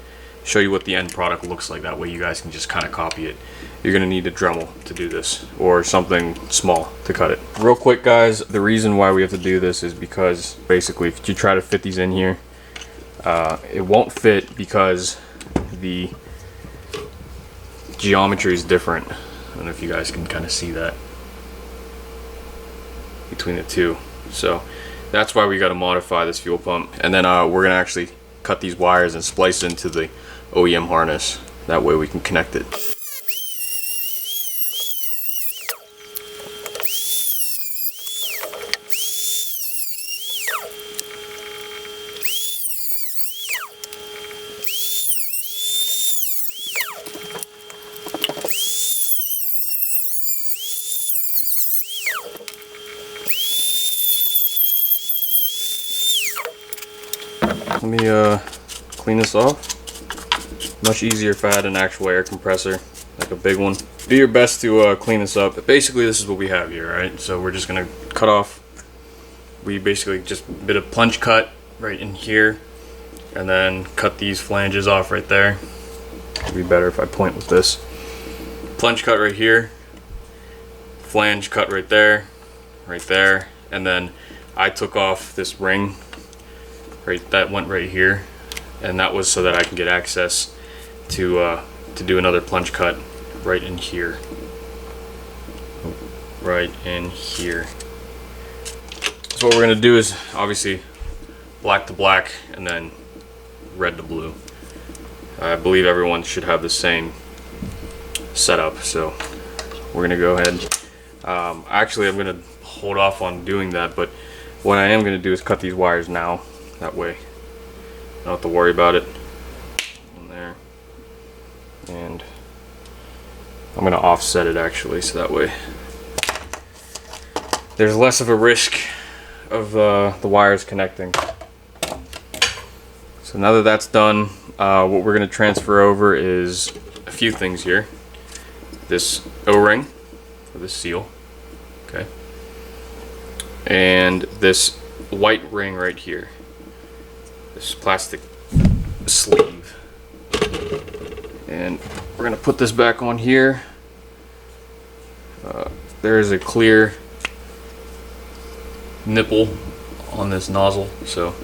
show you what the end product looks like. That way you guys can just kind of copy it. You're gonna need a Dremel to do this, or something small to cut it. Real quick guys, the reason why we have to do this is because basically if you try to fit these in here, it won't fit because the geometry is different. I don't know if you guys can kind of see that between the two. So that's why we got to modify this fuel pump, and then we're gonna actually cut these wires and splice into the OEM harness. That way we can connect it. Let me clean this off. Much easier if I had an actual air compressor, like a big one. Do your best to clean this up. But basically this is what we have here, right? So we're just gonna cut off. We basically just did a plunge cut right in here, and then cut these flanges off right there. It'd be better if I point with this. Plunge cut right here, flange cut right there, and then I took off this ring right that went right here, and that was so that I can get access to do another plunge cut right in here. Right in here. So what we're gonna do is obviously black to black and then red to blue. I believe everyone should have the same setup, so we're gonna go ahead. Actually, I'm gonna hold off on doing that, but what I am gonna do is cut these wires now. That way I don't have to worry about it. In there. And I'm gonna offset it actually, so that way there's less of a risk of the wires connecting. So now that that's done, what we're gonna transfer over is a few things here. This O-ring, or this seal, okay, and this white ring right here. This plastic sleeve, and we're gonna put this back on here. There is a clear nipple on this nozzle, so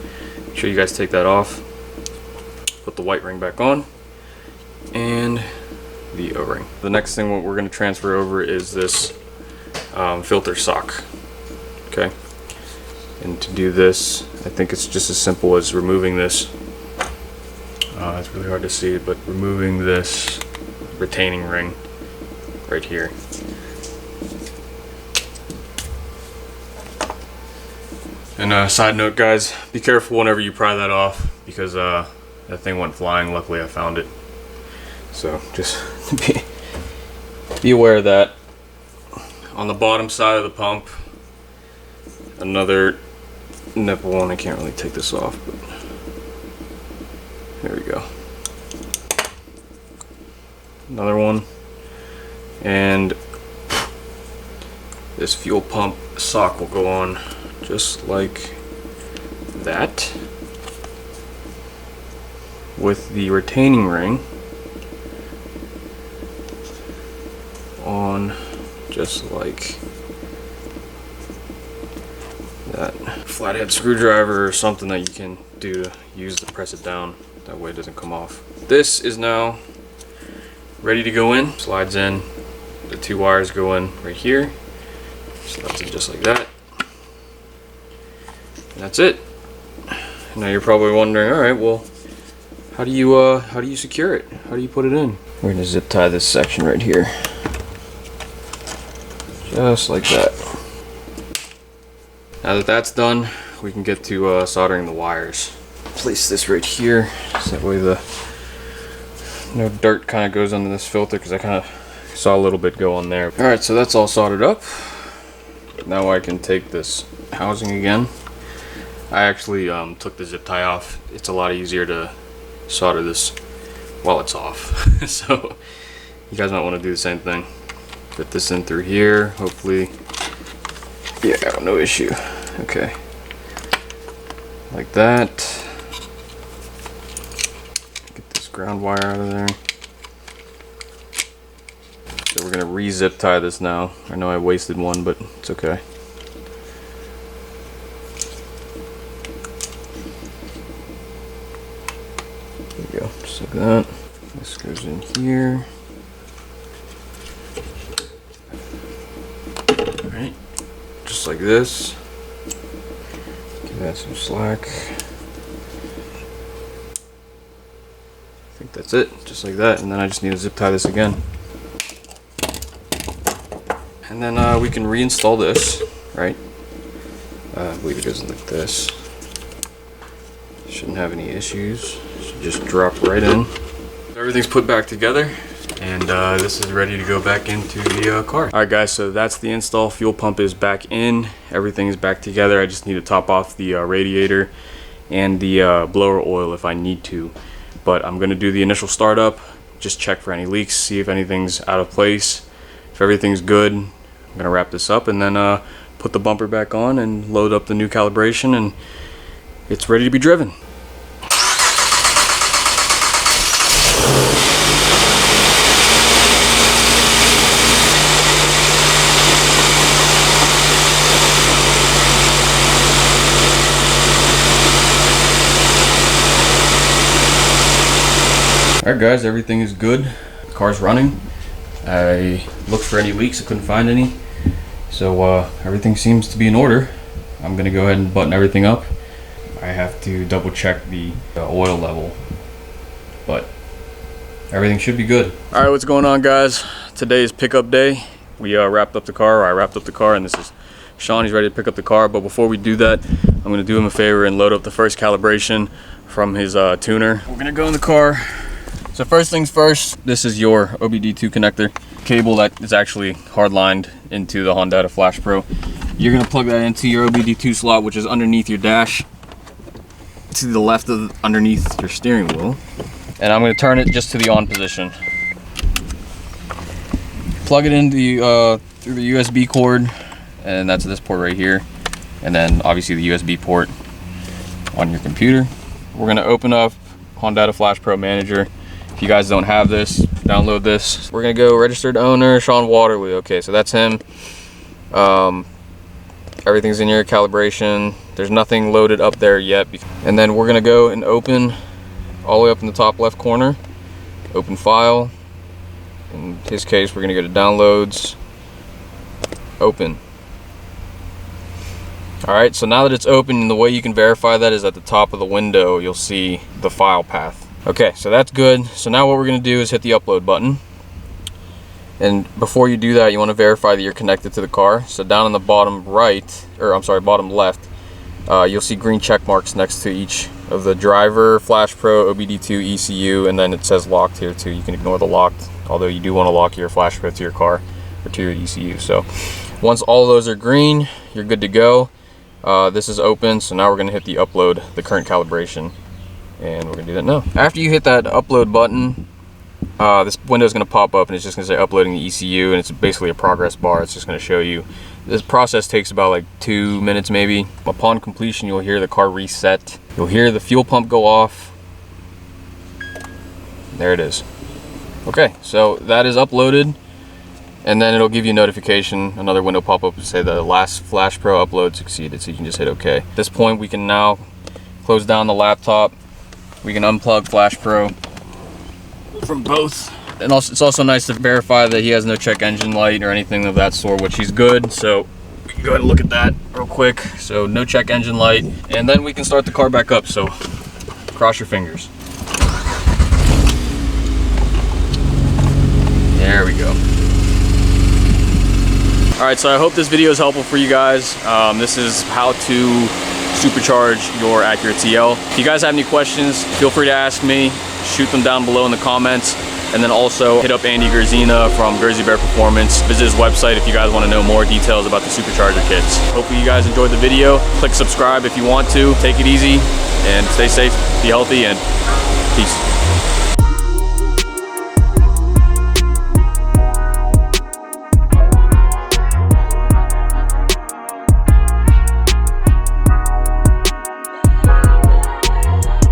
make sure you guys take that off. Put the white ring back on, and the O-ring. The next thing what we're gonna transfer over is this filter sock, okay. And to do this, I think it's just as simple as removing this. It's really hard to see it, but removing this retaining ring right here. And side note guys, be careful whenever you pry that off, because that thing went flying. Luckily I found it. So just be aware of that. On the bottom side of the pump, another nipple, and I can't really take this off, but there we go. Another one, and this fuel pump sock will go on just like that, with the retaining ring on just like that. Flathead screwdriver or something that you can do to use to press it down, that way it doesn't come off. This is now ready to go in. Slides in, the two wires go in right here, slides in just like that, and that's it. Now you're probably wondering, all right, well, how do you secure it? How do you put it in? We're gonna zip tie this section right here, just like that. Now that that's done, we can get to soldering the wires. place this right here, so that way no dirt kind of goes under this filter, because I kind of saw a little bit go on there. All right, so that's all soldered up. Now I can take this housing again. I actually took the zip tie off. It's a lot easier to solder this while it's off. So you guys might want to do the same thing. Fit this in through here, hopefully. Yeah, no issue. Okay. Like that. Get this ground wire out of there. So we're gonna re-zip tie this now. I know I wasted one, but it's okay. There we go, just like that. This goes in here. Alright, just like this. Give that some slack. I think that's it, just like that. And then I just need to zip tie this again. And then we can reinstall this, right? I believe it goes like this. Shouldn't have any issues. Should just drop right in. Everything's put back together, and this is ready to go back into the car. All right, guys, so that's the install. Fuel pump is back in. Everything is back together. I just need to top off the radiator and the blower oil if I need to. But I'm gonna do the initial startup, just check for any leaks, see if anything's out of place. If everything's good, I'm gonna wrap this up and then put the bumper back on and load up the new calibration, and it's ready to be driven. Alright guys, everything is good. The car's running. I looked for any leaks, I couldn't find any. So everything seems to be in order. I'm gonna go ahead and button everything up. I have to double check the oil level, but everything should be good. Alright, what's going on, guys? Today is pickup day. We wrapped up the car, or I wrapped up the car, and this is Sean. He's ready to pick up the car, but before we do that, I'm gonna do him a favor and load up the first calibration from his tuner. We're gonna go in the car. So first things first, this is your OBD2 connector cable that is actually hard-lined into the Honda FLASHPRO. You're gonna plug that into your OBD2 slot, which is underneath your dash, to the left of underneath your steering wheel. And I'm gonna turn it just to the on position. Plug it in through the USB cord, and that's this port right here. And then obviously the USB port on your computer. We're gonna open up Honda FLASHPRO Manager. If you guys don't have this, download this. We're gonna go registered owner, Sean Waterloo. Okay, so that's him. Everything's in your calibration. There's nothing loaded up there yet. And then we're gonna go and open all the way up in the top left corner. Open file. In his case, we're gonna go to downloads. Open. All right, so now that it's open, the way you can verify that is at the top of the window, you'll see the file path. Okay, so that's good. So now what we're gonna do is hit the upload button. And before you do that, you wanna verify that you're connected to the car. So down on the bottom right, or I'm sorry, bottom left, you'll see green check marks next to each of the driver, FLASHPRO, OBD2, ECU, and then it says locked here too. You can ignore the locked, although you do wanna lock your FLASHPRO to your car or to your ECU. So once all of those are green, you're good to go. This is open, so now we're gonna hit the upload, the current calibration. And we're gonna do that now. After you hit that upload button, this window is gonna pop up and it's just gonna say uploading the ECU, and it's basically a progress bar. It's just gonna show you. This process takes about like 2 minutes maybe. Upon completion, you'll hear the car reset. You'll hear the fuel pump go off. There it is. Okay, so that is uploaded, and then it'll give you a notification, another window pop up to say the last FLASHPRO upload succeeded, so you can just hit OK. At this point, we can now close down the laptop. We can unplug FLASHPRO from both. And also, it's also nice to verify that he has no check engine light or anything of that sort, which he's good. So we can go ahead and look at that real quick. So no check engine light. And then we can start the car back up. So cross your fingers. There we go. All right, so I hope this video is helpful for you guys. This is how to supercharge your Acura TL. If you guys have any questions, feel free to ask me. Shoot them down below in the comments. And then also hit up Andy Gerzina from RESEVOIR Performance. Visit his website if you guys want to know more details about the Supercharger kits. Hopefully you guys enjoyed the video. Click subscribe if you want to. Take it easy and stay safe, be healthy, and peace.